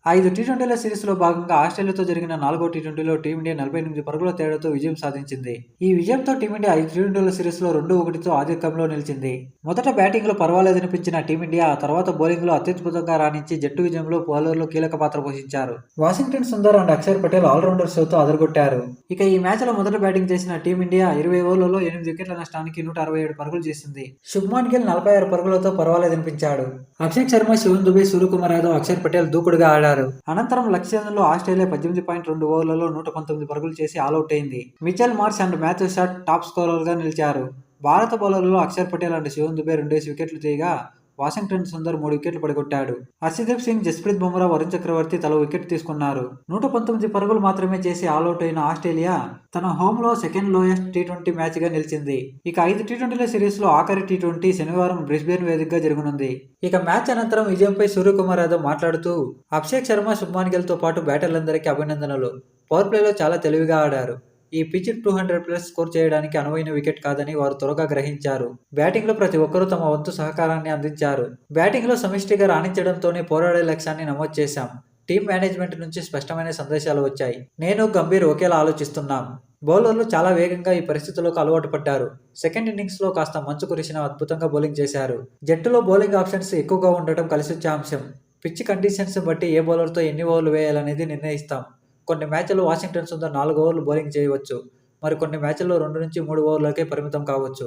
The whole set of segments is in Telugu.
5 టీ20ల సిరీస్‌లో భాగంగా ఆస్ట్రేలియాతో జరిగిన 4వ టీ20లో టీమిండియా 48 పరుగుల తేడాతో విజయం సాధించింది. ఈ విజయంతో టీమిండియా 5 టీ20ల సిరీస్‌లో 2-1తో ఆధిక్యంలో నిలిచింది. మొదట బ్యాటింగ్‌లో పర్వాలేదనిపించిన టీమిండియా ఆ తర్వాత బౌలింగ్‌లో అత్యద్భుతంగా రాణించి జట్టు విజయంలో బౌలర్లు కీలక పాత్ర పోషించారు. వాషింగ్టన్ సుందర్ అండ్ అక్షర్ పటేల్ ఆల్రౌండర్ షోతో అదరగొట్టారు. ఇక ఈ మ్యాచ్‌లో మొదట బ్యాటింగ్ చేసిన టీమిండియా 20 ఓవర్లలో 8 వికెట్ల నష్టానికి 167 పరుగులు చేసింది. శుభ్మాన్ గిల్ 46 పరుగులతో పర్వాలేదనిపించాడు. అభిషేక్ శర్మ, శివన్ దుబే, సూర్యకుమార్ యాదవ్, అక్షర్ పటేల్ దూకుడుగా ఆడారు. అనంతరం లక్ష్యంలో ఆస్ట్రేలియా 18.2 ఓవర్లలో 119 పరుగులు చేసి ఆలౌట్ అయింది. Mitchell Marsh and Matthew Short top స్కోరర్లుగా నిలిచారు. భారత బౌలర్లలో అక్షర్ పటేల్ అండ్ శివన్ దుబే 2 వికెట్లు తీయగా వాషింగ్టన్ సుందర్ 3 వికెట్లు పడగొట్టాడు. హర్షదీప్ సింగ్, జస్ప్రీత్ బుమ్రా, వరుణ్ చక్రవర్తి తలో వికెట్ తీసుకున్నారు. 119 పరుగులు మాత్రమే చేసి ఆలౌట్ అయిన ఆస్ట్రేలియా తన హోంలో సెకండ్ లోయెస్ట్ టీ20 మ్యాచ్గా నిలిచింది. ఇక 5 టీ20ల సిరీస్లో ఆఖరి టీ20 శనివారం బ్రిస్బేన్ వేదికగా జరగనుంది. ఇక మ్యాచ్ అనంతరం విజయంపై సూర్యకుమార్ యాదవ్ మాట్లాడుతూ అభిషేక్ శర్మ, శుభ్మాన్ గిల్తో పాటు బ్యాటర్లందరికీ అభినందనలు. పవర్ ప్లేలో చాలా తెలివిగా ఆడారు. ఈ పిచ్ 200+ స్కోర్ చేయడానికి అనువైన వికెట్ కాదని వారు త్వరగా గ్రహించారు. బ్యాటింగ్లో ప్రతి ఒక్కరూ తమ వంతు సహకారాన్ని అందించారు. బ్యాటింగ్లో సమిష్టిగా రాణించడంతోనే పోరాడే లక్ష్యాన్ని నమోదు చేశాం. టీం మేనేజ్మెంట్ నుంచి స్పష్టమైన సందేశాలు వచ్చాయి. నేను, గంభీర్ ఒకేలా ఆలోచిస్తున్నాం. బౌలర్లు చాలా వేగంగా ఈ పరిస్థితులకు అలవాటు పడ్డారు. సెకండ్ ఇన్నింగ్స్లో కాస్త మంచు కురిసిన అద్భుతంగా బౌలింగ్ చేశారు. జట్టులో బౌలింగ్ ఆప్షన్స్ ఎక్కువగా ఉండటం కలిసొచ్చే అంశం. పిచ్ కండిషన్స్ బట్టి ఏ బౌలర్తో ఎన్ని ఓవర్లు వేయాలనేది నిర్ణయిస్తాం. కొన్ని మ్యాచ్ల్లో వాషింగ్టన్ సుందర్ 4 ఓవర్లు బౌలింగ్ చేయవచ్చు. మరికొన్ని మ్యాచ్ల్లో 2-3 ఓవర్లకే పరిమితం కావచ్చు.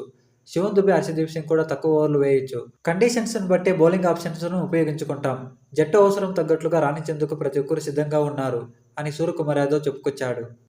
శివన్ దుబే, హర్షదీప్ సింగ్ కూడా తక్కువ ఓవర్లు వేయొచ్చు. కండిషన్స్ను బట్టే బౌలింగ్ ఆప్షన్స్ను ఉపయోగించుకుంటాం. జట్టు అవసరం తగ్గట్లుగా రాణించేందుకు ప్రతి ఒక్కరూ సిద్ధంగా ఉన్నారు అని సూర్యకుమార్ యాదవ్ చెప్పుకొచ్చాడు.